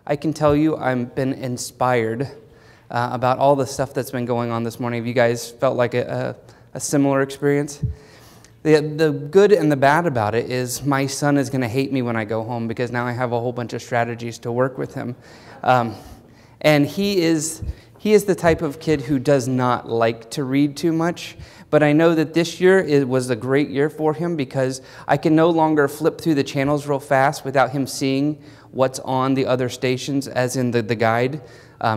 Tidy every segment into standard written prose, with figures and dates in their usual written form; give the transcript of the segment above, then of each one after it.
I can tell you I've been inspired about all the stuff that's been going on this morning. Have you guys felt like a similar experience? The good and the bad about it is my son is going to hate me when I go home because now I have a whole bunch of strategies to work with him. And he is the type of kid who does not like to read too much. But I know that this year it was a great year for him because I can no longer flip through the channels real fast without him seeing what's on the other stations, as in the guide,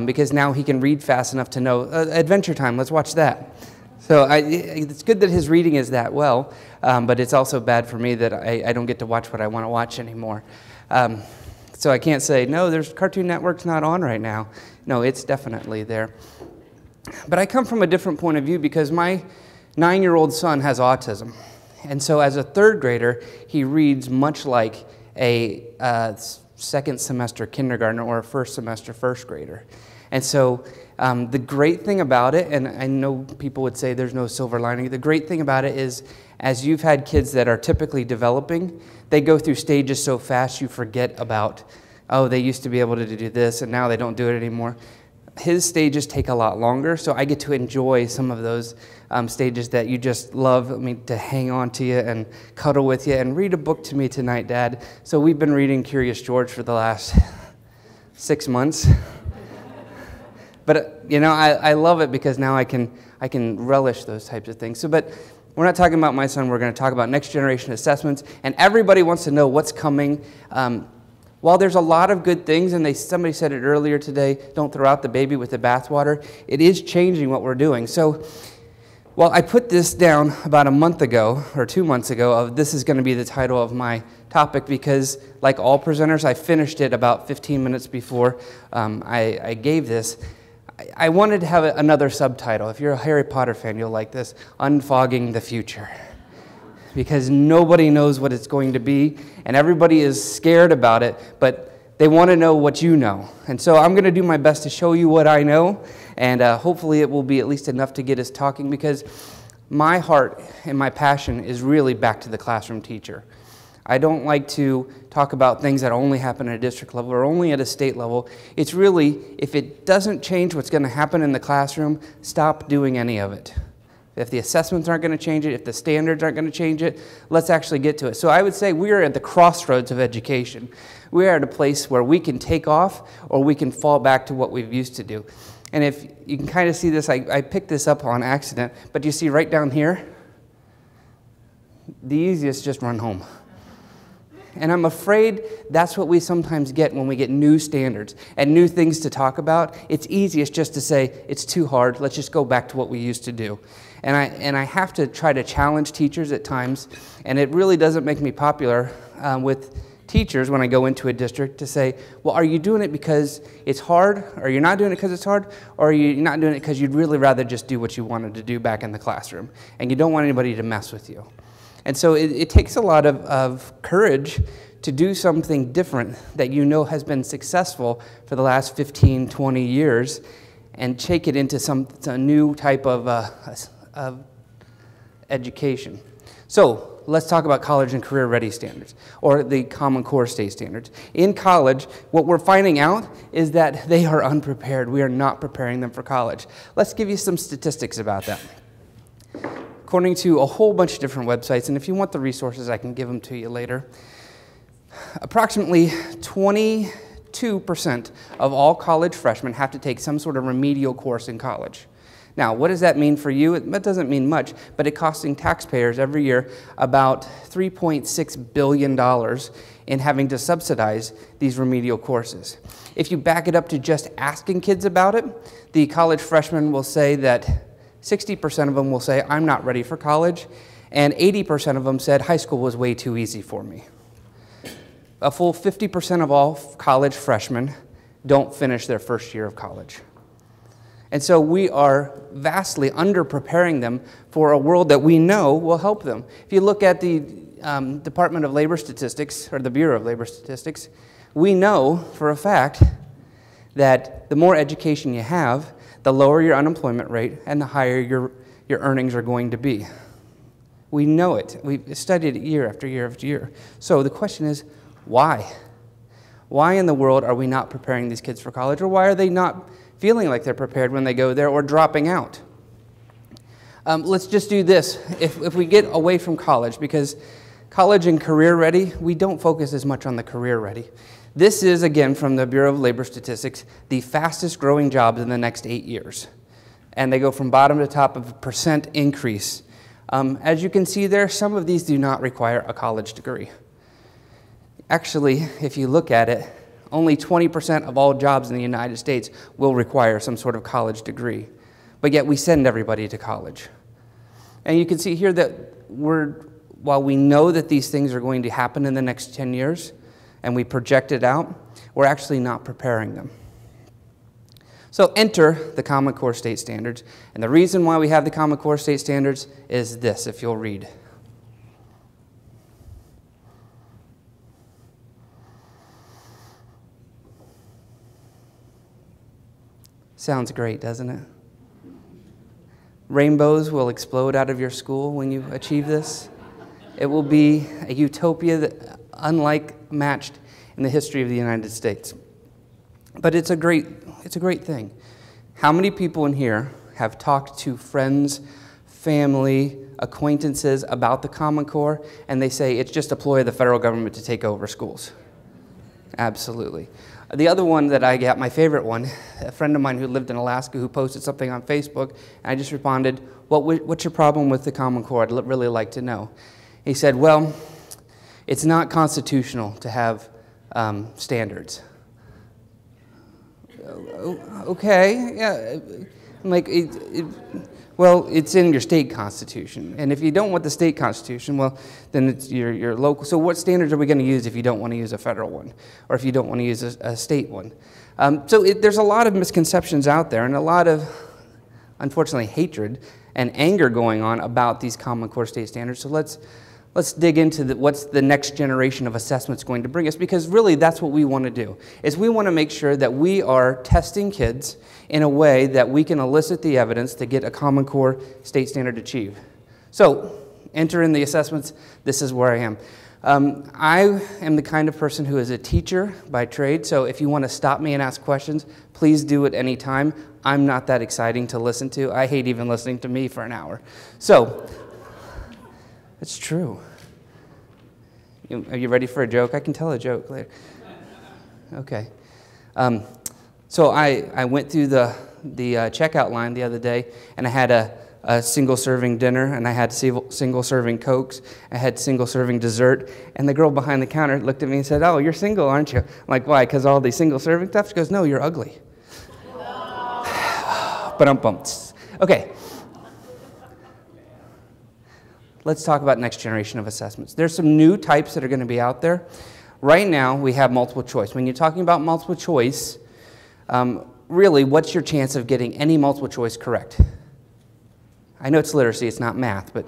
because now he can read fast enough to know, Adventure Time, let's watch that. So it's good that his reading is that well, but it's also bad for me that I don't get to watch what I want to watch anymore. So I can't say, no, there's Cartoon Network's not on right now. No, it's definitely there. But I come from a different point of view because my 9-year-old son has autism. And so as a third grader, he reads much like a second semester kindergartner or a first semester first grader. And so the great thing about it, and I know people would say there's no silver lining, the great thing about it is as you've had kids that are typically developing, they go through stages so fast you forget about, oh, they used to be able to do this and now they don't do it anymore. His stages take a lot longer, so I get to enjoy some of those stages that you just love to hang on to you and cuddle with you and read a book to me tonight, Dad. So we've been reading Curious George for the last 6 months. But, I love it because now I can relish those types of things. But we're not talking about my son. We're going to talk about next generation assessments. And everybody wants to know what's coming. While there's a lot of good things, and somebody said it earlier today, don't throw out the baby with the bathwater, it is changing what we're doing. So while I put this down about a month ago, or 2 months ago, of this is going to be the title of my topic, because like all presenters, I finished it about 15 minutes before I gave this. I wanted to have another subtitle. If you're a Harry Potter fan, you'll like this, Unfogging the Future. Because nobody knows what it's going to be, and everybody is scared about it, but they want to know what you know. And so I'm going to do my best to show you what I know, and hopefully it will be at least enough to get us talking, because my heart and my passion is really back to the classroom teacher. I don't like to talk about things that only happen at a district level or only at a state level. It's really, if it doesn't change what's going to happen in the classroom, stop doing any of it. If the assessments aren't going to change it, if the standards aren't going to change it, let's actually get to it. So I would say we are at the crossroads of education. We are at a place where we can take off or we can fall back to what we've used to do. And if you can kind of see this, I picked this up on accident, but you see right down here, the easiest, just run home. And I'm afraid that's what we sometimes get when we get new standards and new things to talk about. It's easiest just to say, it's too hard, let's just go back to what we used to do. And I have to try to challenge teachers at times, and it really doesn't make me popular with teachers when I go into a district to say, well, are you doing it because it's hard, or you're not doing it because it's hard, or are you not doing it because you'd really rather just do what you wanted to do back in the classroom, and you don't want anybody to mess with you. And so it takes a lot of courage to do something different that you know has been successful for the last 15, 20 years and take it into a new type of education. So let's talk about college and career ready standards, or the Common Core state standards. In college, what we're finding out is that they are unprepared. We are not preparing them for college. Let's give you some statistics about that. According to a whole bunch of different websites, and if you want the resources, I can give them to you later, approximately 22% of all college freshmen have to take some sort of remedial course in college. Now, what does that mean for you? That doesn't mean much, but it's costing taxpayers every year about $3.6 billion in having to subsidize these remedial courses. If you back it up to just asking kids about it, the college freshmen will say that 60% of them will say, I'm not ready for college, and 80% of them said, high school was way too easy for me. A full 50% of all college freshmen don't finish their first year of college. And so we are vastly under-preparing them for a world that we know will help them. If you look at the Department of Labor Statistics, or the Bureau of Labor Statistics, we know for a fact that the more education you have, the lower your unemployment rate and the higher your earnings are going to be. We know it. We've studied it year after year after year. So the question is, why? Why in the world are we not preparing these kids for college, or why are they not feeling like they're prepared when they go there or dropping out? Let's just do this. If we get away from college, because college and career ready, we don't focus as much on the career ready. This is, again, from the Bureau of Labor Statistics, the fastest growing jobs in the next 8 years. And they go from bottom to top of a % increase. As you can see there, some of these do not require a college degree. Actually, if you look at it, only 20% of all jobs in the United States will require some sort of college degree. But yet we send everybody to college. And you can see here that while we know that these things are going to happen in the next 10 years, and we project it out, we're actually not preparing them. So enter the Common Core State Standards. And the reason why we have the Common Core State Standards is this, if you'll read. Sounds great, doesn't it? Rainbows will explode out of your school when you achieve this. It will be a utopia that unmatched in the history of the United States. But it's a great thing. How many people in here have talked to friends, family, acquaintances about the Common Core, and they say it's just a ploy of the federal government to take over schools? Absolutely. The other one that I got, my favorite one, a friend of mine who lived in Alaska who posted something on Facebook, and I just responded, what's your problem with the Common Core? I'd really like to know. He said, well, it's not constitutional to have standards. Okay, yeah. I'm like, well, it's in your state constitution. And if you don't want the state constitution, well, then it's your local. So what standards are we going to use if you don't want to use a federal one? Or if you don't want to use a state one? There's a lot of misconceptions out there and a lot of, unfortunately, hatred and anger going on about these Common Core state standards. So let's dig into what's the next generation of assessments going to bring us, because really that's what we want to do, is we want to make sure that we are testing kids in a way that we can elicit the evidence to get a Common Core state standard achieved. So, enter in the assessments. This is where I am. I am the kind of person who is a teacher by trade, so if you want to stop me and ask questions, please do at any time. I'm not that exciting to listen to. I hate even listening to me for an hour. So, it's true. Are you ready for a joke? I can tell a joke later. Okay. So I went through the checkout line the other day, and I had a single-serving dinner, and I had single-serving Cokes. I had single-serving dessert, and the girl behind the counter looked at me and said, "Oh, you're single, aren't you?" I'm like, "Why? Because all these single-serving stuff?" She goes, "No, you're ugly." But okay. Let's talk about next generation of assessments. There's some new types that are going to be out there. Right now, we have multiple choice. When you're talking about multiple choice, really, what's your chance of getting any multiple choice correct? I know it's literacy, it's not math, but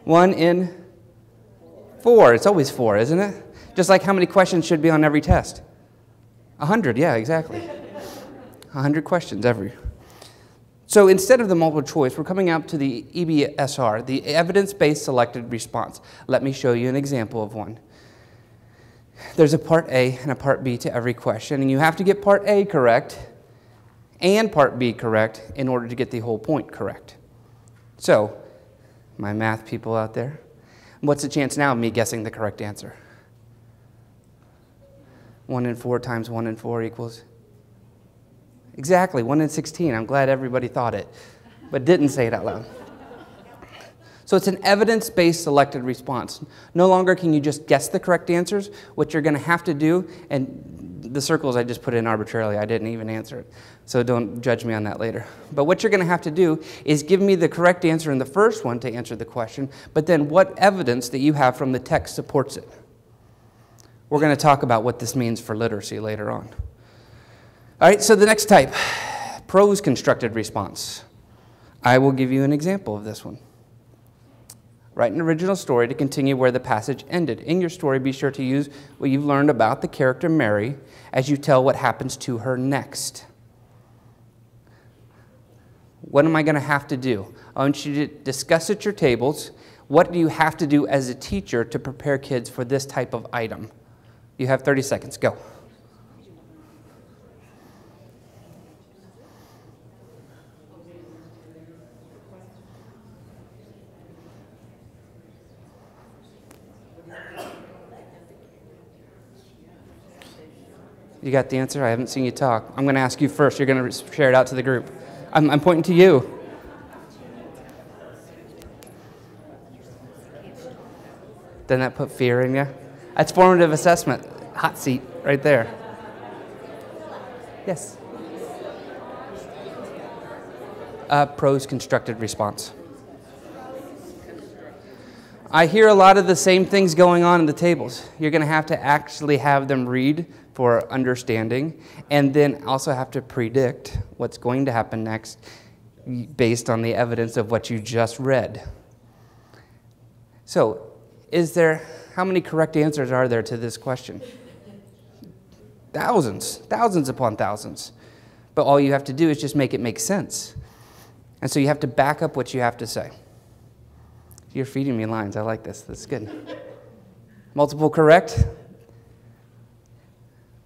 1 in 4. It's always 4, isn't it? Just like how many questions should be on every test? 100, yeah, exactly. 100 questions every. So instead of the multiple choice, we're coming out to the EBSR, the evidence-based selected response. Let me show you an example of one. There's a part A and a part B to every question, and you have to get part A correct and part B correct in order to get the whole point correct. So, my math people out there, what's the chance now of me guessing the correct answer? 1 in 4 times 1 in 4 equals? Exactly, 1 in 16. I'm glad everybody thought it, but didn't say it out loud. So it's an evidence-based selected response. No longer can you just guess the correct answers. What you're going to have to do, and the circles I just put in arbitrarily, I didn't even answer it, so don't judge me on that later. But what you're going to have to do is give me the correct answer in the first one to answer the question, but then what evidence that you have from the text supports it. We're going to talk about what this means for literacy later on. All right, so the next type, prose constructed response. I will give you an example of this one. Write an original story to continue where the passage ended. In your story, be sure to use what you've learned about the character Mary as you tell what happens to her next. What am I going to have to do? I want you to discuss at your tables What do you have to do as a teacher to prepare kids for this type of item? You have 30 seconds. Go. You got the answer? I haven't seen you talk. I'm going to ask you first. You're going to share it out to the group. I'm pointing to you. Doesn't that put fear in you? That's formative assessment. Hot seat right there. Yes. Prose constructed response. I hear a lot of the same things going on in the tables. You're going to have to actually have them read for understanding, and then also have to predict what's going to happen next based on the evidence of what you just read. So, how many correct answers are there to this question? Thousands upon thousands. But all you have to do is just make it make sense. And so you have to back up what you have to say. You're feeding me lines. I like this. That's good. Multiple correct?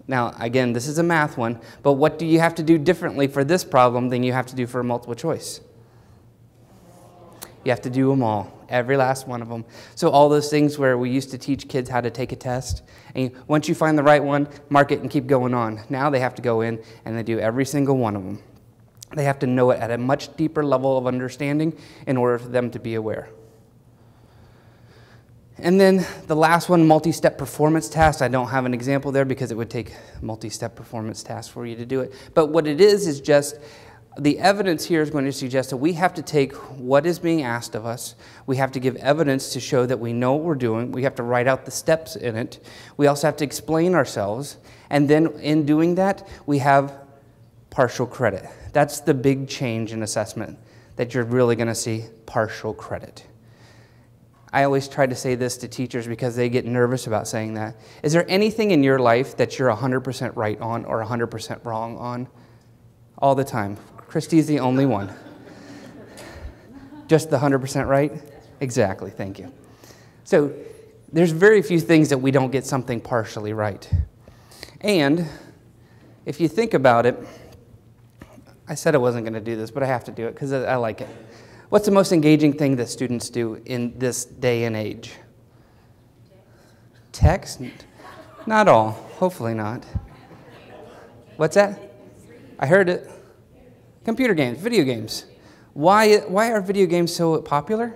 Now, again, this is a math one, but what do you have to do differently for this problem than you have to do for a multiple choice? You have to do them all, every last one of them. So all those things where we used to teach kids how to take a test, and once you find the right one, mark it and keep going on. Now they have to go in and they do every single one of them. They have to know it at a much deeper level of understanding in order for them to be aware. And then the last one, multi-step performance task. I don't have an example there because it would take multi-step performance task for you to do it. But what it is just the evidence here is going to suggest that we have to take what is being asked of us. We have to give evidence to show that we know what we're doing. We have to write out the steps in it. We also have to explain ourselves. And then in doing that, we have partial credit. That's the big change in assessment, that you're really going to see partial credit. I always try to say this to teachers because they get nervous about saying that. Is there anything in your life that you're 100% right on or 100% wrong on? All the time. Christy's the only one. Just the 100% right? Exactly, thank you. So there's very few things that we don't get something partially right. And if you think about it, I said I wasn't going to do this, but I have to do it because I like it. What's the most engaging thing that students do in this day and age? Text? Not all. Hopefully not. What's that? I heard it. Computer games, video games. Why are video games so popular?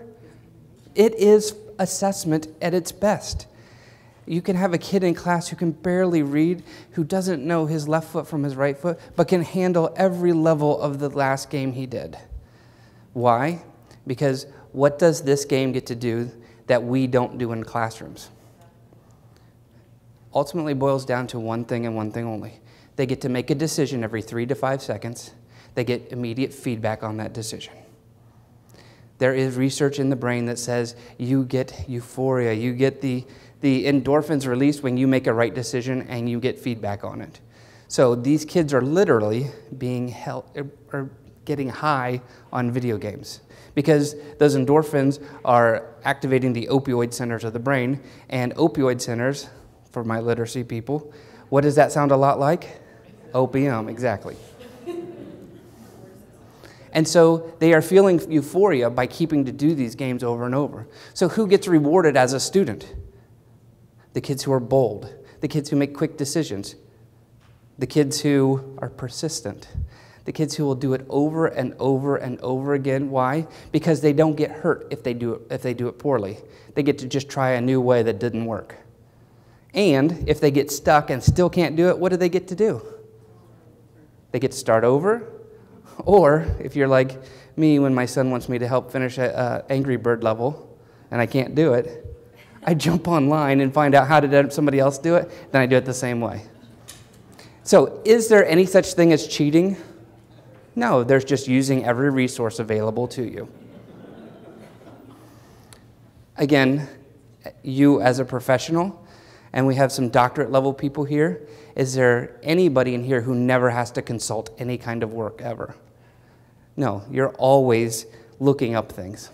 It is assessment at its best. You can have a kid in class who can barely read, who doesn't know his left foot from his right foot, but can handle every level of the last game he did. Why? Because what does this game get to do that we don't do in classrooms? Ultimately boils down to one thing and one thing only. They get to make a decision every 3 to 5 seconds. They get immediate feedback on that decision. There is research in the brain that says you get euphoria, you get the endorphins released when you make a right decision and you get feedback on it. So these kids are literally being getting high on video games because those endorphins are activating the opioid centers of the brain, and opioid centers, for my literacy people, what does that sound a lot like? Opium, exactly. And so they are feeling euphoria by keeping to do these games over and over. So who gets rewarded as a student? The kids who are bold, the kids who make quick decisions, the kids who are persistent, the kids who will do it over and over and over again. Why? Because they don't get hurt if they do it poorly. They get to just try a new way that didn't work. And if they get stuck and still can't do it, what do they get to do? They get to start over. Or if you're like me, when my son wants me to help finish an Angry Bird level and I can't do it, I jump online and find out how did somebody else do it, then I do it the same way. So is there any such thing as cheating? No, there's just using every resource available to you. Again, you as a professional, and we have some doctorate level people here, is there anybody in here who never has to consult any kind of work ever? No, you're always looking up things.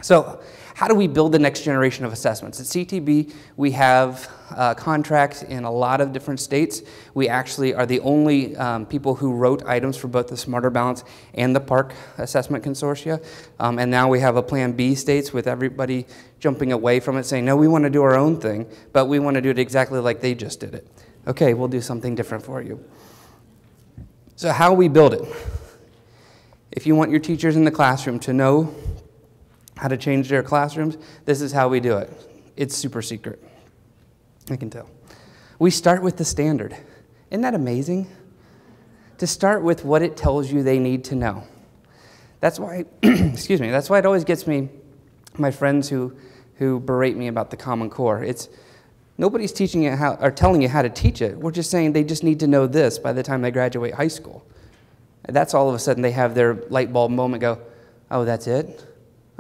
So how do we build the next generation of assessments? At CTB, we have contracts in a lot of different states. We actually are the only people who wrote items for both the Smarter Balance and the Park Assessment Consortia. And now we have a Plan B states with everybody jumping away from it, saying, no, we want to do our own thing, but we want to do it exactly like they just did it. Okay, we'll do something different for you. So how we build it. If you want your teachers in the classroom to know how to change their classrooms, this is how we do it. It's super secret. I can tell. We start with the standard. Isn't that amazing? To start with what it tells you they need to know. That's why, excuse me, that's why it always gets me, my friends who berate me about the Common Core. It's, nobody's teaching you how, or telling you how to teach it. We're just saying they just need to know this by the time they graduate high school. And that's all of a sudden they have their light bulb moment, go, oh, that's it?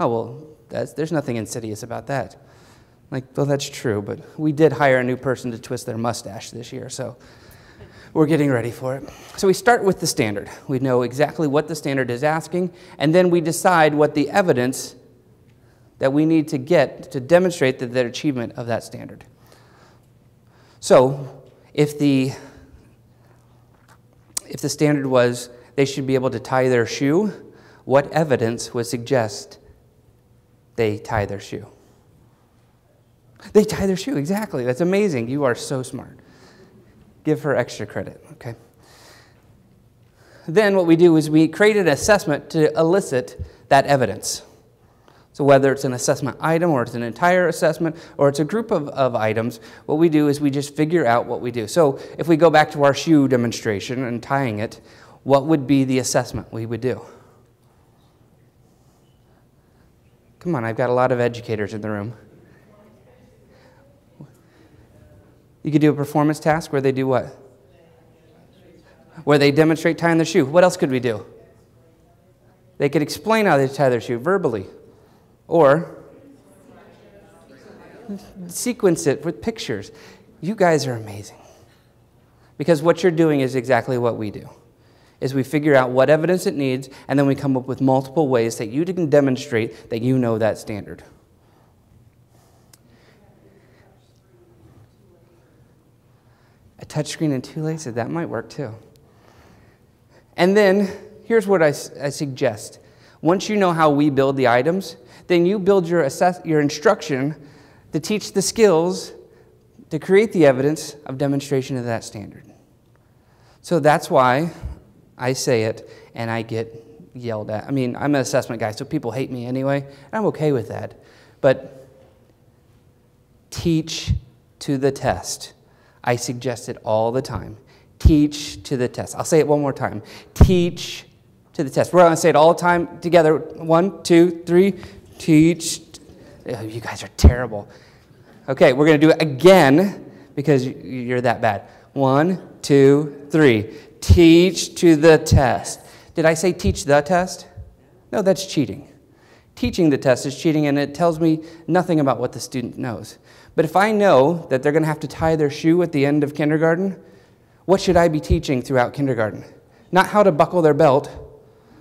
Oh, well, there's nothing insidious about that. Like, well, that's true, but we did hire a new person to twist their mustache this year, so we're getting ready for it. So we start with the standard. We know exactly what the standard is asking, and then we decide what the evidence that we need to get to demonstrate that their achievement of that standard. So if the standard was they should be able to tie their shoe, what evidence would suggest they tie their shoe? They tie their shoe, exactly. That's amazing. You are so smart. Give her extra credit, okay? Then what we do is we create an assessment to elicit that evidence. So whether it's an assessment item or it's an entire assessment or it's a group of items, what we do is we just figure out what we do. So if we go back to our shoe demonstration and tying it, what would be the assessment we would do? Come on, I've got a lot of educators in the room. You could do a performance task where they do what? Where they demonstrate tying their shoe. What else could we do? They could explain how they tie their shoe verbally. Or sequence it with pictures. You guys are amazing. Because what you're doing is exactly what we do. Is we figure out what evidence it needs, and then we come up with multiple ways that you can demonstrate that you know that standard. A touchscreen and two laces, that might work too. And then, here's what I suggest. Once you know how we build the items, then you build your instruction to teach the skills to create the evidence of demonstration of that standard. So that's why I say it and I get yelled at. I mean, I'm an assessment guy, so people hate me anyway. I'm okay with that. But teach to the test. I suggest it all the time. Teach to the test. I'll say it one more time. Teach to the test. We're going to say it all the time together. 1, 2, 3. Teach. Oh, you guys are terrible. Okay, we're going to do it again because you're that bad. 1, 2, 3. Teach to the test. Did I say teach the test? No, that's cheating. Teaching the test is cheating, and it tells me nothing about what the student knows. But if I know that they're going to have to tie their shoe at the end of kindergarten, what should I be teaching throughout kindergarten? Not how to buckle their belt,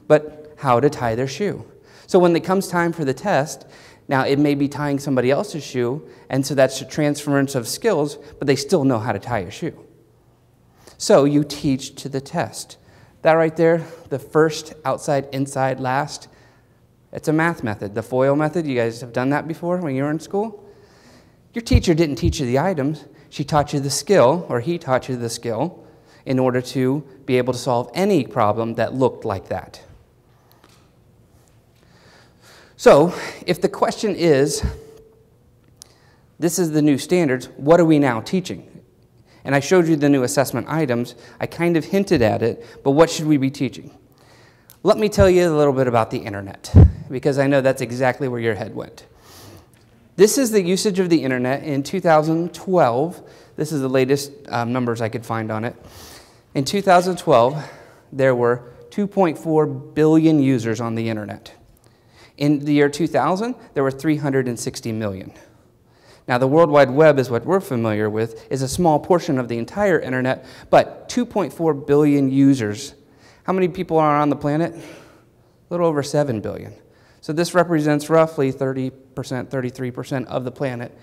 but how to tie their shoe. So when it comes time for the test, now it may be tying somebody else's shoe, and so that's a transference of skills, but they still know how to tie a shoe. So you teach to the test. That right there, the first, outside, inside, last, it's a math method. The FOIL method, you guys have done that before when you were in school? Your teacher didn't teach you the items. She taught you the skill, or he taught you the skill, in order to be able to solve any problem that looked like that. So, if the question is, this is the new standards, what are we now teaching? And I showed you the new assessment items. I kind of hinted at it, but what should we be teaching? Let me tell you a little bit about the internet, because I know that's exactly where your head went. This is the usage of the internet in 2012. This is the latest numbers I could find on it. In 2012, there were 2.4 billion users on the internet. In the year 2000, there were 360 million. Now, the World Wide Web is what we're familiar with, is a small portion of the entire internet, but 2.4 billion users. How many people are on the planet? A little over 7 billion. So this represents roughly 30%, 33% of the planet.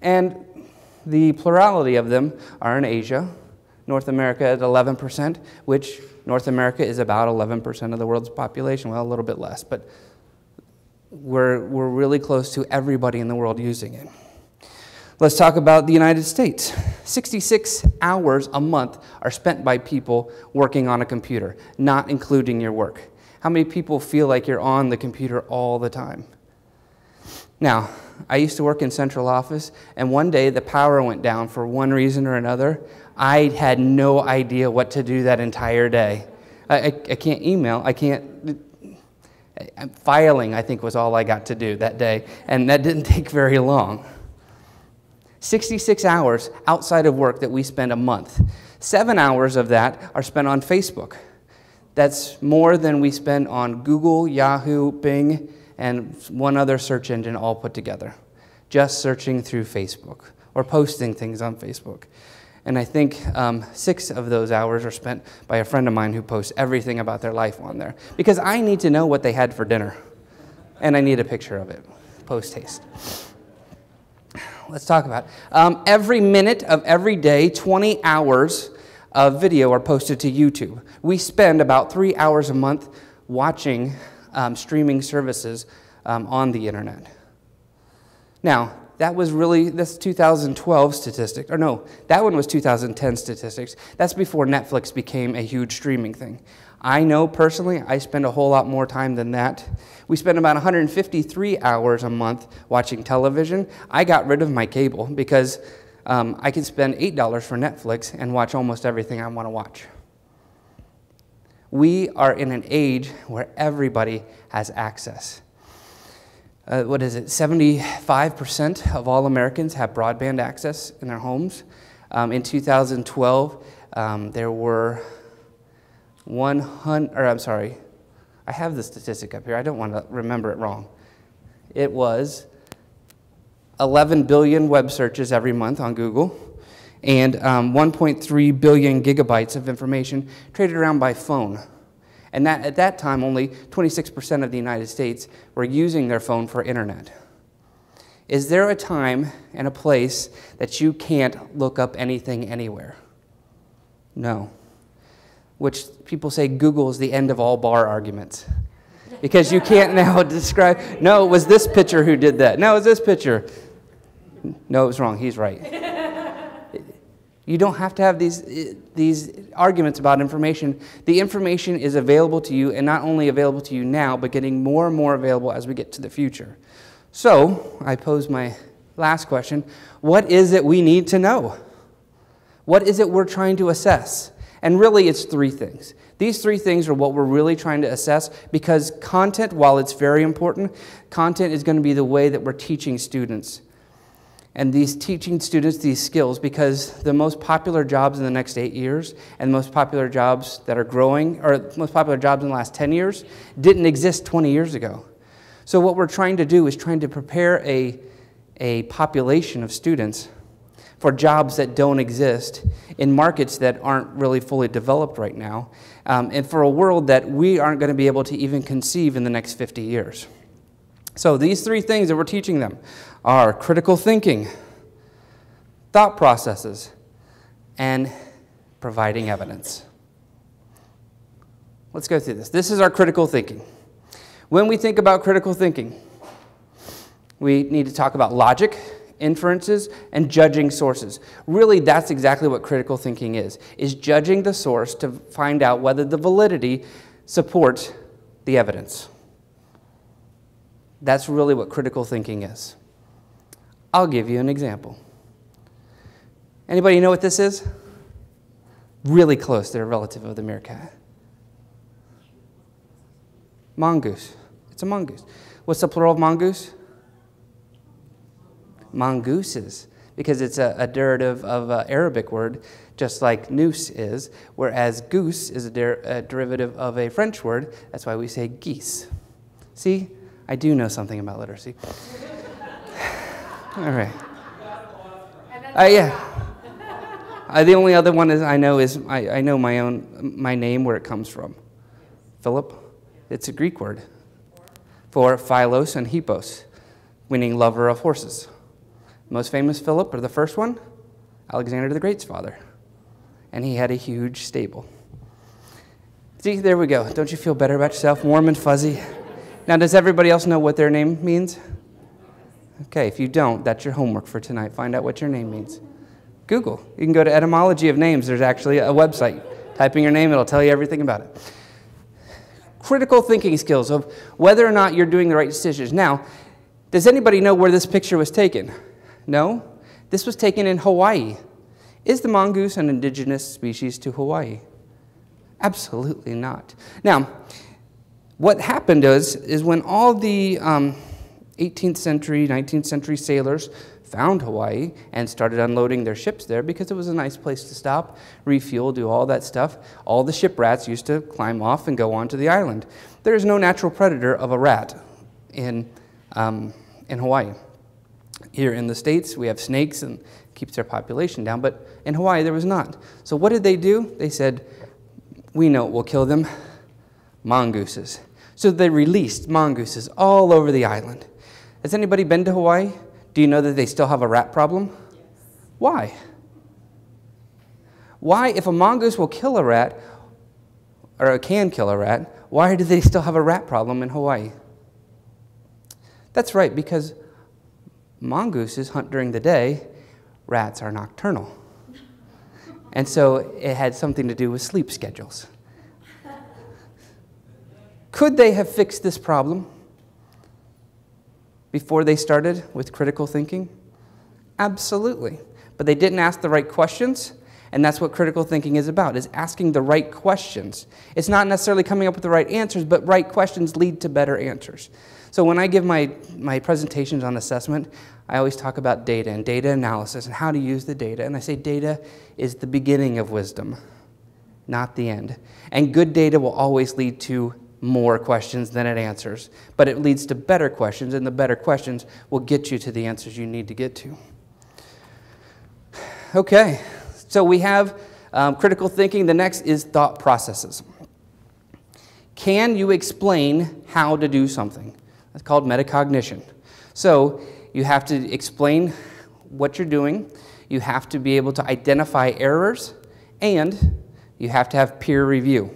And the plurality of them are in Asia, North America at 11%, which North America is about 11% of the world's population. Well, a little bit less, but we're really close to everybody in the world using it. Let's talk about the United States. 66 hours a month are spent by people working on a computer, not including your work. How many people feel like you're on the computer all the time? Now, I used to work in central office, and one day the power went down for one reason or another. I had no idea what to do that entire day. I can't email, filing, I think, was all I got to do that day, and that didn't take very long. 66 hours outside of work that we spend a month. 7 hours of that are spent on Facebook. That's more than we spend on Google, Yahoo, Bing, and one other search engine all put together. Just searching through Facebook or posting things on Facebook. And I think 6 of those hours are spent by a friend of mine who posts everything about their life on there. Because I need to know what they had for dinner. And I need a picture of it, post-haste. Let's talk about it. Every minute of every day, 20 hours of video are posted to YouTube. We spend about 3 hours a month watching streaming services on the internet. Now, that's 2012 statistics. Or no, that one was 2010 statistics. That's before Netflix became a huge streaming thing. I know personally I spend a whole lot more time than that. We spend about 153 hours a month watching television. I got rid of my cable because I can spend $8 for Netflix and watch almost everything I want to watch. We are in an age where everybody has access. 75% of all Americans have broadband access in their homes. In 2012, there were I have the statistic up here. I don't want to remember it wrong. It was 11 billion web searches every month on Google, and 1.3 billion gigabytes of information traded around by phone. And at that time, only 26% of the United States were using their phone for internet. Is there a time and a place that you can't look up anything anywhere? No. Which people say Google is the end of all bar arguments. Because you can't now describe, no, it was this pitcher who did that. No, it was this pitcher. No, it was wrong. He's right. You don't have to have these arguments about information. The information is available to you, and not only available to you now, but getting more and more available as we get to the future. So, I pose my last question. What is it we need to know? What is it we're trying to assess? And really, it's 3 things. These 3 things are what we're really trying to assess, because content, while it's very important, content is going to be the way that we're teaching students. And teaching students these skills, because the most popular jobs in the next 8 years, and the most popular jobs that are growing, or the most popular jobs in the last 10 years, didn't exist 20 years ago. So what we're trying to do is trying to prepare a population of students for jobs that don't exist in markets that aren't really fully developed right now, and for a world that we aren't going to be able to even conceive in the next 50 years. So these 3 things that we're teaching them are critical thinking, thought processes, and providing evidence. Let's go through this. This is our critical thinking. When we think about critical thinking, we need to talk about logic, inferences, and judging sources. Really, that's exactly what critical thinking is judging the source to find out whether the validity supports the evidence. That's really what critical thinking is. I'll give you an example. Anybody know what this is? Really close. They're a relative of the meerkat. Mongoose. It's a mongoose. What's the plural of mongoose? Mongooses, because it's a derivative of an Arabic word, just like noose is, whereas goose is a derivative of a French word. That's why we say geese. See, I do know something about literacy. All right. Yeah. The only other one I know my name, where it comes from. Philip. It's a Greek word. for Philos and Hippos, meaning lover of horses. Most famous Philip, or the first one, Alexander the Great's father. And he had a huge stable. See, there we go. Don't you feel better about yourself? Warm and fuzzy. Now, does everybody else know what their name means? Okay, if you don't, that's your homework for tonight. Find out what your name means. Google. You can go to Etymology of Names. There's actually a website. Type in your name, it'll tell you everything about it. Critical thinking skills of whether or not you're doing the right decisions. Now, does anybody know where this picture was taken? No? This was taken in Hawaii. Is the mongoose an indigenous species to Hawaii? Absolutely not. Now, what happened is when all the 18th century, 19th century sailors found Hawaii and started unloading their ships there because it was a nice place to stop, refuel, do all that stuff, all the ship rats used to climb off and go onto the island. There is no natural predator of a rat in Hawaii. Here in the States, we have snakes and keeps their population down, but in Hawaii there was not. So what did they do? They said, we know what will kill them, mongooses. So they released mongooses all over the island. Has anybody been to Hawaii? Do you know that they still have a rat problem? Yes. Why? Why, if a mongoose will kill a rat, or can kill a rat, why do they still have a rat problem in Hawaii? That's right, because mongooses hunt during the day, rats are nocturnal. And so it had something to do with sleep schedules. Could they have fixed this problem before they started with critical thinking? Absolutely. But they didn't ask the right questions, and that's what critical thinking is about, is asking the right questions. It's not necessarily coming up with the right answers, but right questions lead to better answers. So when I give my presentations on assessment, I always talk about data and data analysis and how to use the data. And I say data is the beginning of wisdom, not the end. And good data will always lead to more questions than it answers. But it leads to better questions, and the better questions will get you to the answers you need to get to. Okay, so we have critical thinking. The next is thought processes. Can you explain how to do something? That's called metacognition. So you have to explain what you're doing, you have to be able to identify errors, and you have to have peer review.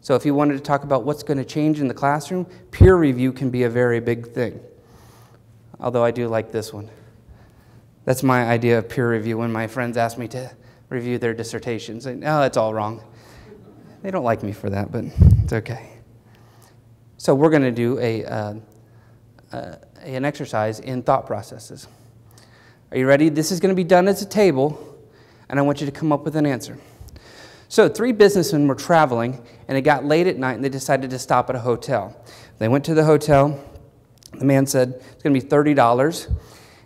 So if you wanted to talk about what's going to change in the classroom, peer review can be a very big thing. Although I do like this one. That's my idea of peer review when my friends ask me to review their dissertations. Oh, it's all wrong. They don't like me for that, but it's okay. So we're going to do an exercise in thought processes. Are you ready? This is going to be done as a table, and I want you to come up with an answer. So 3 businessmen were traveling, and it got late at night, and they decided to stop at a hotel. They went to the hotel. The man said, it's going to be $30,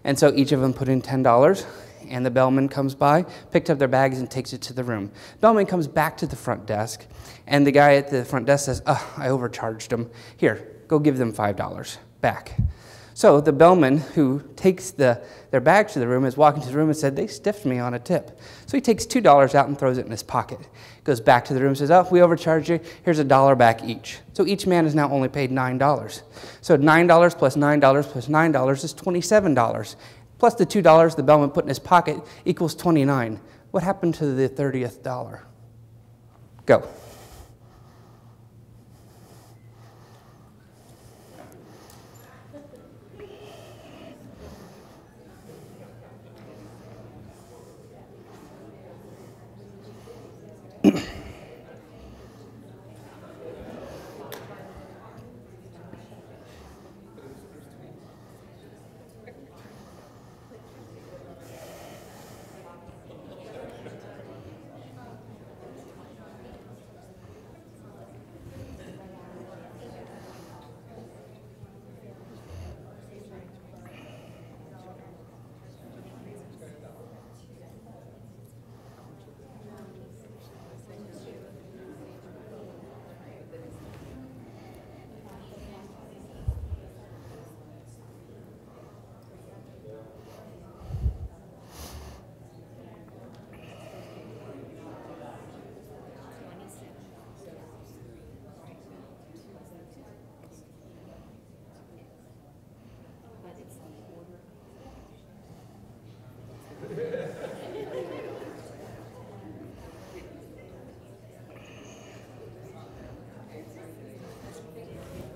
and so each of them put in $10, and the bellman comes by, picked up their bags, and takes it to the room. Bellman comes back to the front desk, and the guy at the front desk says, oh, I overcharged them. Here, go give them $5 back. So the bellman who takes their bags to the room is walking to the room and said, they stiffed me on a tip. So he takes $2 out and throws it in his pocket. Goes back to the room and says, oh, we overcharged you. Here's $1 back each. So each man has now only paid $9. So $9 plus $9 plus $9 is $27. Plus the $2 the bellman put in his pocket equals $29. What happened to the 30th dollar? Go.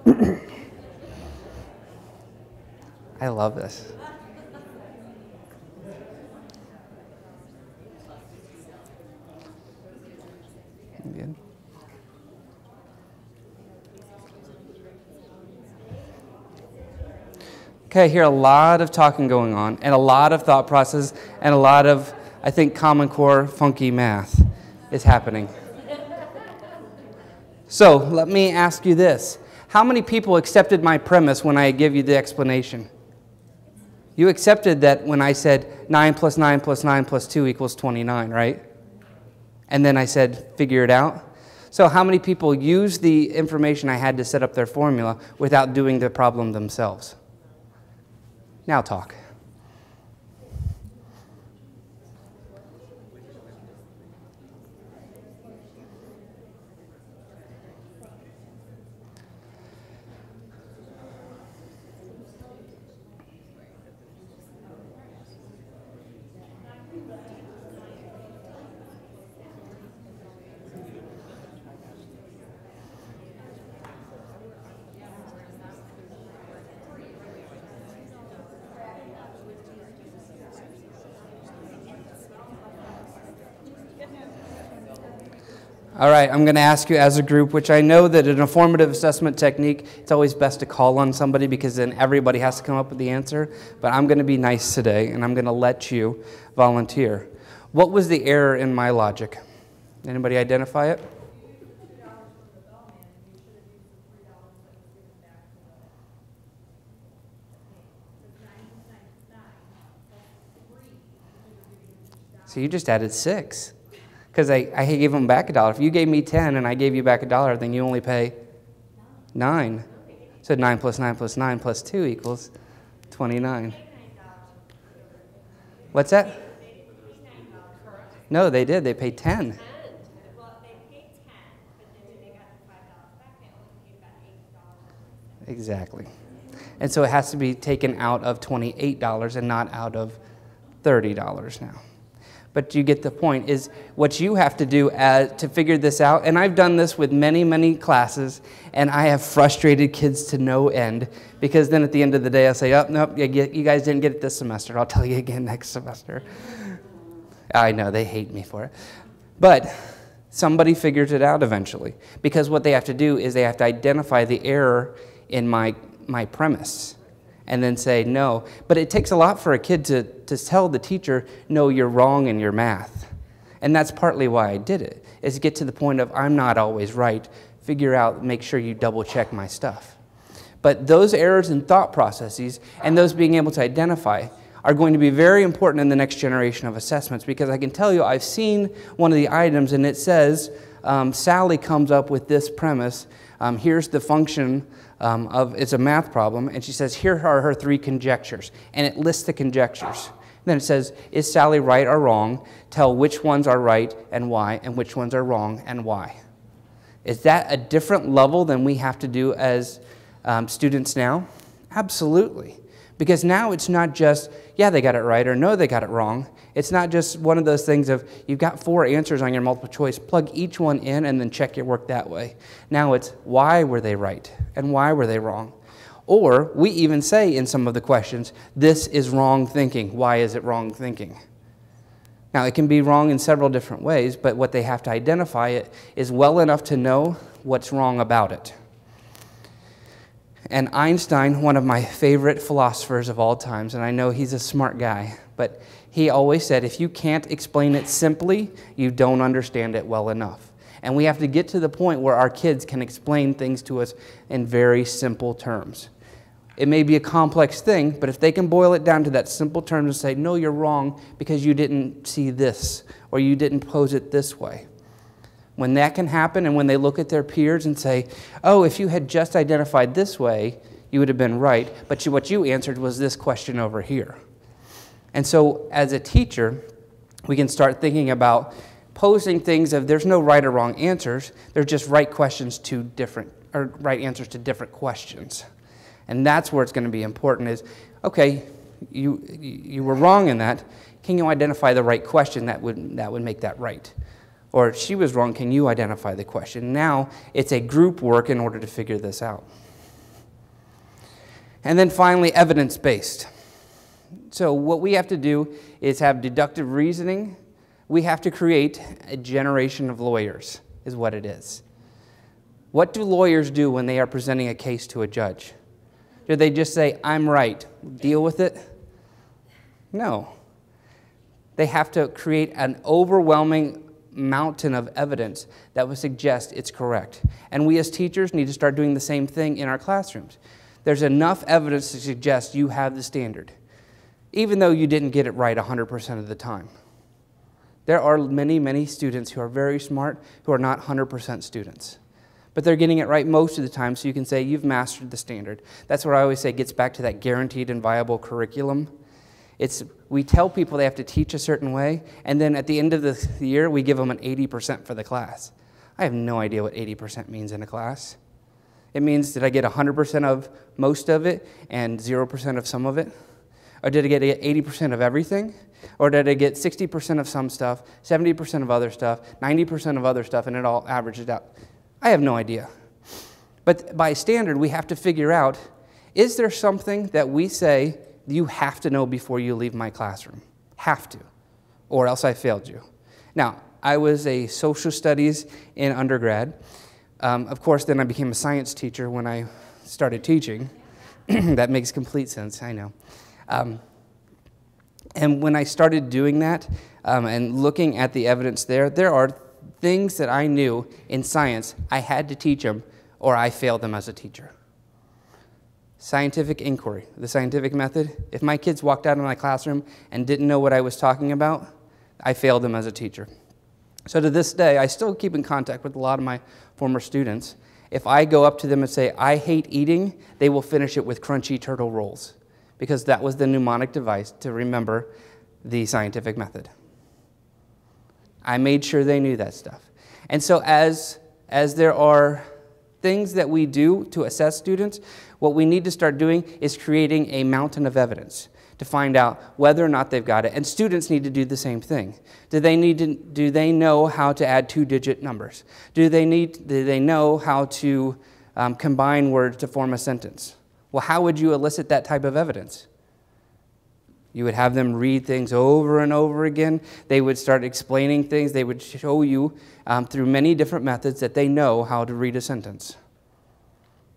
I love this. Good. Okay, I hear a lot of talking going on, and a lot of thought process, and a lot of, I think, Common Core funky math is happening. So, let me ask you this. How many people accepted my premise when I gave you the explanation? You accepted that when I said 9 plus 9 plus 9 plus 2 equals 29, right? And then I said, figure it out. So how many people used the information I had to set up their formula without doing the problem themselves? Now talk. All right, I'm going to ask you as a group, which I know that in a formative assessment technique, it's always best to call on somebody because then everybody has to come up with the answer. But I'm going to be nice today, and I'm going to let you volunteer. What was the error in my logic? Anybody identify it? So you just added 6. Because I gave them back $1. If you gave me 10 and I gave you back $1, then you only pay 9. So 9 plus 9 plus 9 plus 2 equals 29. What's that? No, they did. They paid 10. Well, they paid 10, but then when they got the $5 back, they only paid about $8. Exactly. And so it has to be taken out of $28 and not out of $30 now. But you get the point, is what you have to do to figure this out. And I've done this with many, many classes, and I have frustrated kids to no end, because then at the end of the day, I'll say, oh, nope, you guys didn't get it this semester. I'll tell you again next semester. I know, they hate me for it. But somebody figures it out eventually, because what they have to do is they have to identify the error in my premise. And then say, no. But it takes a lot for a kid to tell the teacher, no, you're wrong in your math. And that's partly why I did it, is to get to the point of I'm not always right. Figure out, make sure you double check my stuff. But those errors in thought processes and those being able to identify are going to be very important in the next generation of assessments, because I can tell you I've seen one of the items and it says, Sally comes up with this premise. Here's the function it's a math problem, and she says, here are her 3 conjectures, and it lists the conjectures. Then it says, is Sally right or wrong? Tell which ones are right and why, and which ones are wrong and why. Is that a different level than we have to do as students now? Absolutely. Because now it's not just, yeah, they got it right, or no, they got it wrong. It's not just one of those things of, you've got 4 answers on your multiple choice, plug each one in and then check your work that way. Now it's, why were they right and why were they wrong? Or we even say in some of the questions, this is wrong thinking. Why is it wrong thinking? Now it can be wrong in several different ways, but what they have to identify it is well enough to know what's wrong about it. And Einstein, one of my favorite philosophers of all times, and I know he's a smart guy, but he always said, if you can't explain it simply, you don't understand it well enough. And we have to get to the point where our kids can explain things to us in very simple terms. It may be a complex thing, but if they can boil it down to that simple term and say, no, you're wrong because you didn't see this, or you didn't pose it this way. When that can happen, and when they look at their peers and say, oh, if you had just identified this way, you would have been right, but what you answered was this question over here. And so as a teacher, we can start thinking about posing things of there's no right or wrong answers, there's just right questions to different, or right answers to different questions. And that's where it's going to be important is, okay, you were wrong in that. Can you identify the right question that would make that right? Or she was wrong, can you identify the question? Now it's a group work in order to figure this out. And then finally, evidence-based. So what we have to do is have deductive reasoning. We have to create a generation of lawyers, is what it is. What do lawyers do when they are presenting a case to a judge? Do they just say, I'm right, deal with it? No. They have to create an overwhelming mountain of evidence that would suggest it's correct. And we as teachers need to start doing the same thing in our classrooms. There's enough evidence to suggest you have the standard, even though you didn't get it right 100% of the time. There are many, many students who are very smart who are not 100% students. But they're getting it right most of the time, so you can say you've mastered the standard. That's what I always say gets back to that guaranteed and viable curriculum. We tell people they have to teach a certain way, and then at the end of the year, we give them an 80% for the class. I have no idea what 80% means in a class. It means, did I get 100% of most of it and 0% of some of it? Or did I get 80% of everything? Or did I get 60% of some stuff, 70% of other stuff, 90% of other stuff, and it all averages out? I have no idea. But by standard, we have to figure out, is there something that we say you have to know before you leave my classroom? Have to, or else I failed you. Now, I was a social studies in undergrad. Of course, then I became a science teacher when I started teaching. That makes complete sense, I know. And when I started doing that and looking at the evidence there are things that I knew in science I had to teach them or I failed them as a teacher. Scientific inquiry, the scientific method. If my kids walked out of my classroom and didn't know what I was talking about, I failed them as a teacher. So to this day, I still keep in contact with a lot of my former students. If I go up to them and say, I hate eating, they will finish it with crunchy turtle rolls, because that was the mnemonic device to remember the scientific method. I made sure they knew that stuff. And so as there are things that we do to assess students, what we need to start doing is creating a mountain of evidence to find out whether or not they've got it. And students need to do the same thing. Do they know how to add two-digit numbers? Do they know how to combine words to form a sentence? Well, how would you elicit that type of evidence? You would have them read things over and over again. They would start explaining things. They would show you through many different methods that they know how to read a sentence.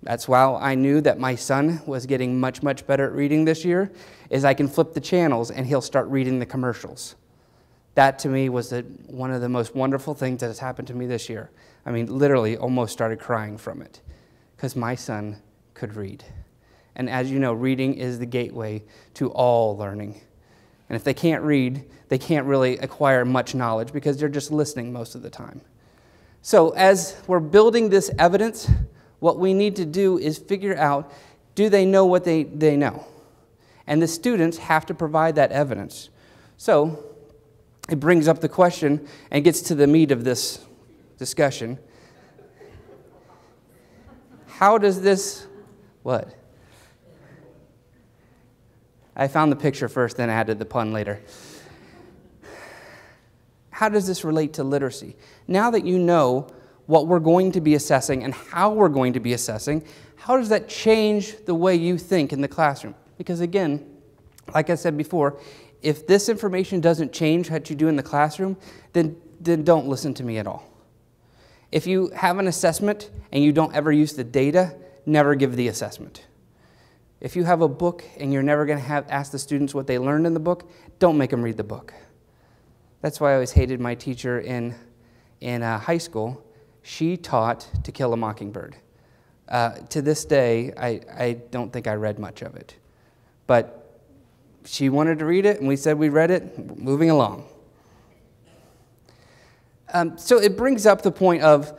That's why I knew that my son was getting much, much better at reading this year, is I can flip the channels and he'll start reading the commercials. That to me was one of the most wonderful things that has happened to me this year. I mean, literally almost started crying from it because my son could read. And as you know, reading is the gateway to all learning. And if they can't read, they can't really acquire much knowledge because they're just listening most of the time. So as we're building this evidence, what we need to do is figure out, do they know what they know? And the students have to provide that evidence. So it brings up the question and gets to the meat of this discussion. How does this, what? I found the picture first, then added the pun later. How does this relate to literacy? Now that you know what we're going to be assessing and how we're going to be assessing, how does that change the way you think in the classroom? Because again, like I said before, if this information doesn't change what you do in the classroom, then don't listen to me at all. If you have an assessment and you don't ever use the data, never give the assessment. If you have a book and you're never going to ask the students what they learned in the book, don't make them read the book. That's why I always hated my teacher in high school. She taught To Kill a Mockingbird. To this day, I don't think I read much of it. But she wanted to read it, and we said we read it, moving along. So it brings up the point of,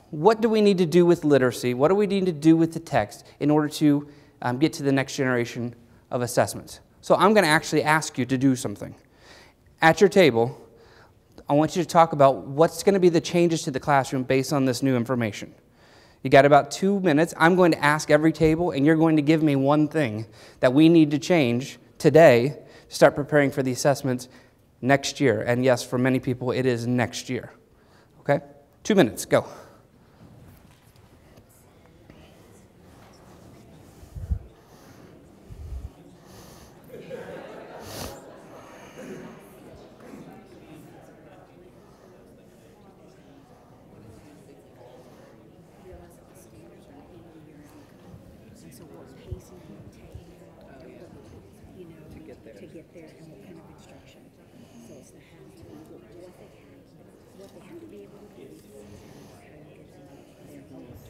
what do we need to do with literacy? What do we need to do with the text in order to get to the next generation of assessments? So I'm going to actually ask you to do something. At your table, I want you to talk about what's going to be the changes to the classroom based on this new information. You got about 2 minutes. I'm going to ask every table, and you're going to give me one thing that we need to change today to start preparing for the assessments next year. And yes, for many people, it is next year. Okay? 2 minutes, go. And so what pacing do you take, you know, to get there, and what kind of instruction. So it's the how to, what they have to be able to do, and how you get them their goals.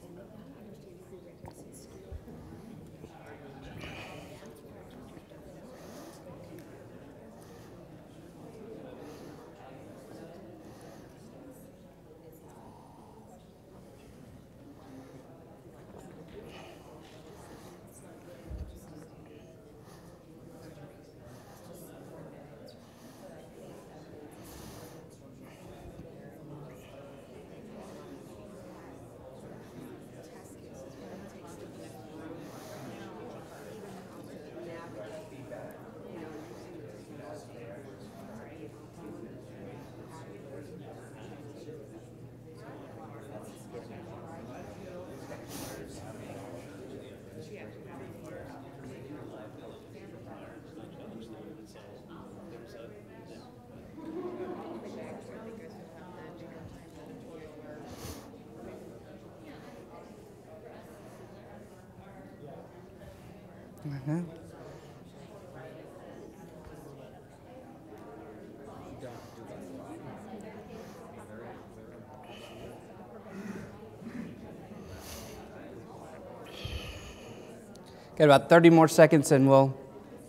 And they understand prerequisites and skill. Mm-hmm. Got about 30 more seconds and we'll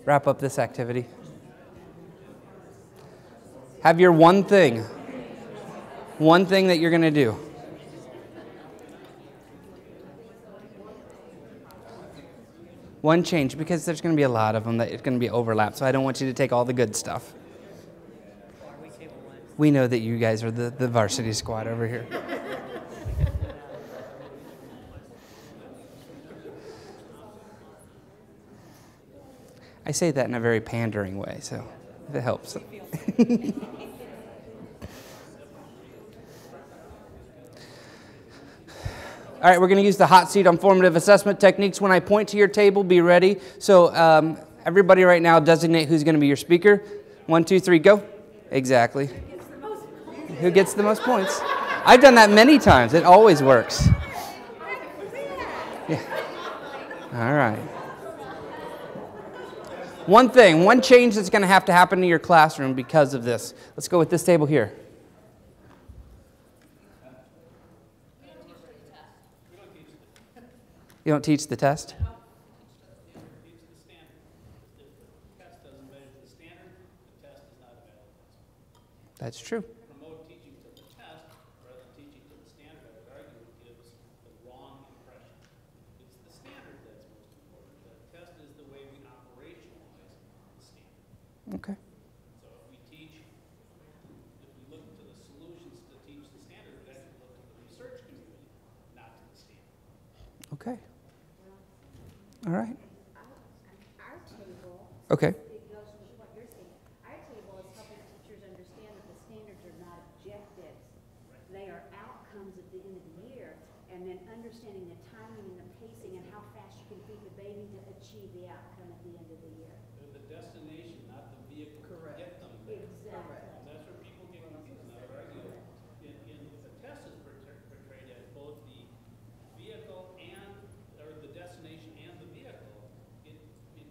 wrap up this activity. Have your one thing that you're going to do. One change, because there's going to be a lot of them that it's going to be overlap, so I don't want you to take all the good stuff. We know that you guys are the varsity squad over here. I say that in a very pandering way, so if it helps. All right, we're going to use the hot seat on formative assessment techniques. When I point to your table, be ready. So everybody right now designate who's going to be your speaker. 1, 2, 3, go. Exactly. Who gets the most points? I've done that many times. It always works. Yeah. All right. One thing, one change that's going to have to happen in your classroom because of this. Let's go with this table here. You don't teach the test? No, we don't teach the standard. If the test doesn't measure the standard, the test is not a valid test. That's true. Promote teaching to the test rather than teaching to the standard, I would argue, gives the wrong impression. It's the standard that's most important. The test is the way we operationalize the standard. Okay. So if we look to the solutions to teach the standard, we have to look to the research community, not to the standard. Okay. All right. Our table, Okay. it goes with what you're saying. Our table is helping teachers understand that the standards are not objectives. They are outcomes at the end of the year, and then understanding the timing and the pacing and how fast you can feed the baby to achieve the outcome at the end of the year. They're the destination, not the vehicle to get them there. Exactly. And that's where people get confused. And I would argue, the test is portrayed as both the vehicle or the destination and the vehicle. It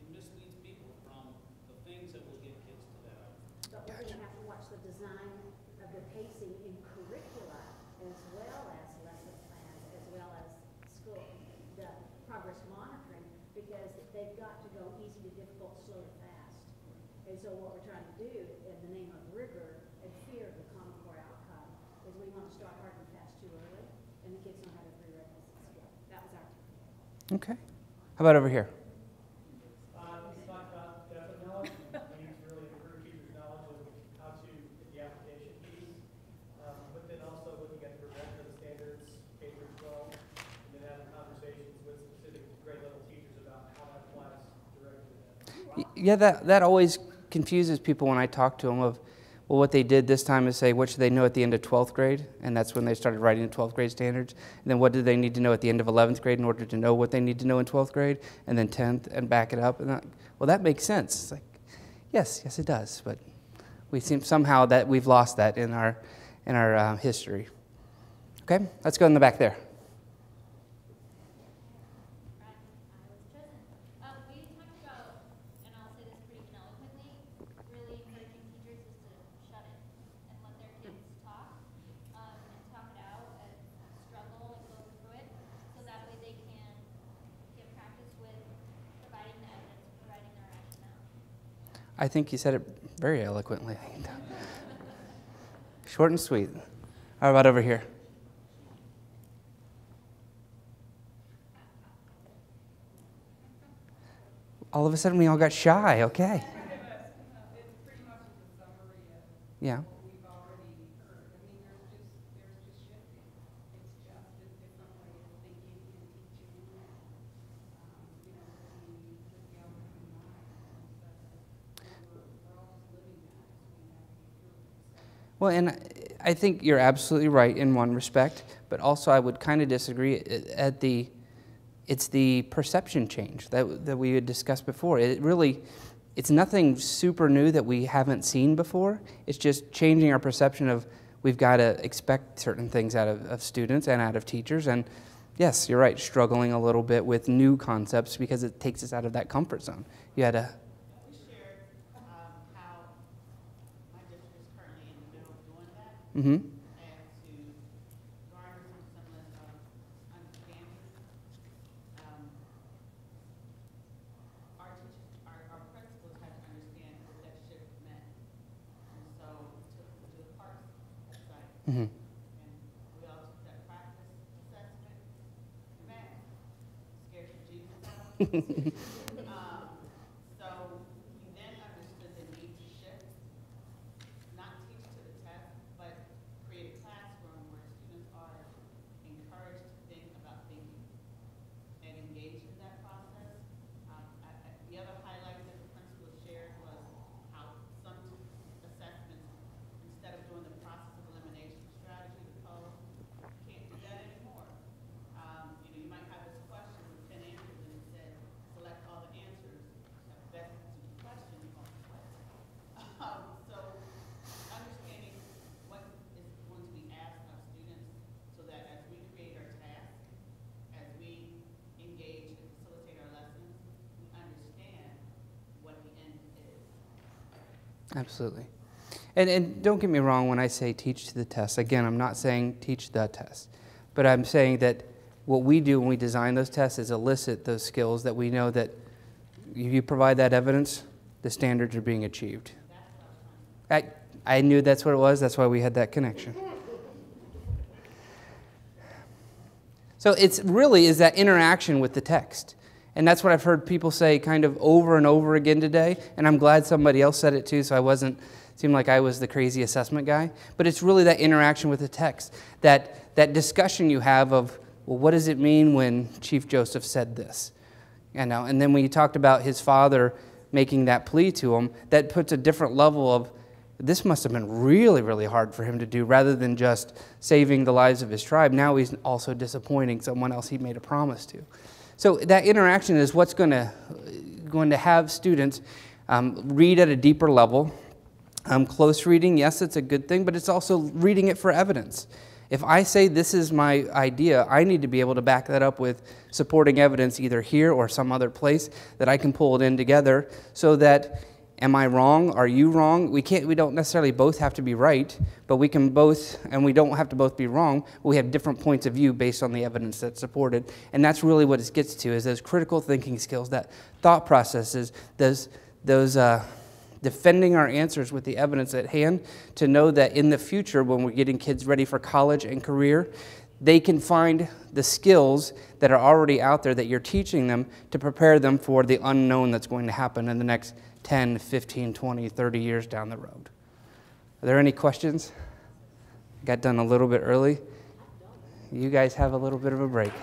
misleads people from the things that will get kids to that outcome. But we're going to have to watch the design of the pacing in curricula as well as lesson plans, as well as school, the progress monitoring, because they've got to go easy to difficult, slow to fast. And so what we're trying to do in the name of rigor and fear of the Common Core outcome is we want to start hard and fast too early, and the kids don't have the prerequisites yet. That was our Okay. How about over here? He's talked about definite knowledge. We need to really improve teachers' knowledge of how to get the application piece, but then also looking at the progression standards, K through 12, and then having conversations with specific grade level teachers about how that applies directly to them. Yeah, that always confuses people when I talk to them of, well, what they did this time is say, what should they know at the end of 12th grade? And that's when they started writing the 12th grade standards. And then what do they need to know at the end of 11th grade in order to know what they need to know in 12th grade? And then 10th and back it up. And well, that makes sense. It's like, yes, it does. But we seem somehow that we've lost that in our history. Okay, let's go in the back there. I think you said it very eloquently. Short and sweet. How about over here? All of a sudden, we all got shy. Okay. It's pretty much a summary of Yeah. what we've already heard. I mean, there's just shifting. It's just a different way of thinking and teaching, and with the open mind. And we're all just living that as we navigate through it. Well, and I think you're absolutely right in one respect, but also I would kind of disagree at it's the perception change that we had discussed before. It's nothing super new that we haven't seen before. It's just changing our perception of we've got to expect certain things out of students and out of teachers. And yes, you're right, struggling a little bit with new concepts because it takes us out of that comfort zone. You had a... We shared how my district is currently in the middle of doing that, Mm-hmm. and to garner some semblance of understanding. Our principals had to understand what that shift meant, and so we took to the parts site, Mm-hmm. and we all took that practice assessment. Man, scared the Jesus out. So we then understood the need to shift, not teach to the test, but create a classroom where students are encouraged to think about thinking and engage in that process. The other highlight that the principal shared was how some assessments, instead of doing the process of elimination strategy, the code, can't do that anymore. You might have this question with 10 answers and it said, select all the answers that best answer the question. So understanding what is going to be asked of students so that as we create our tasks, as we engage and facilitate our lessons, we understand what the end is. Absolutely. And don't get me wrong when I say teach to the test. Again, I'm not saying teach the test. But I'm saying that what we do when we design those tests is elicit those skills that we know that if you provide that evidence, the standards are being achieved. I knew that's what it was. That's why we had that connection. So it's really is that interaction with the text. And that's what I've heard people say kind of over and over again today. And I'm glad somebody else said it too, so I seemed like I was the crazy assessment guy. But it's really that interaction with the text, that discussion you have of, well, what does it mean when Chief Joseph said this? And then when you talked about his father making that plea to him, that puts a different level of, this must have been really, really hard for him to do, rather than just saving the lives of his tribe. Now he's also disappointing someone else he made a promise to. So that interaction is what's going to have students read at a deeper level. Close reading, yes, it's a good thing, but it's also reading it for evidence. If I say this is my idea, I need to be able to back that up with supporting evidence either here or some other place that I can pull it in together so that, am I wrong? Are you wrong? We don't necessarily both have to be right, but we can both, and we don't have to both be wrong. We have different points of view based on the evidence that's supported. And that's really what it gets to, is those critical thinking skills, that thought processes, those defending our answers with the evidence at hand, to know that in the future, when we're getting kids ready for college and career, they can find the skills that are already out there that you're teaching them to prepare them for the unknown that's going to happen in the next 10, 15, 20, 30 years down the road. Are there any questions? I got done a little bit early. You guys have a little bit of a break.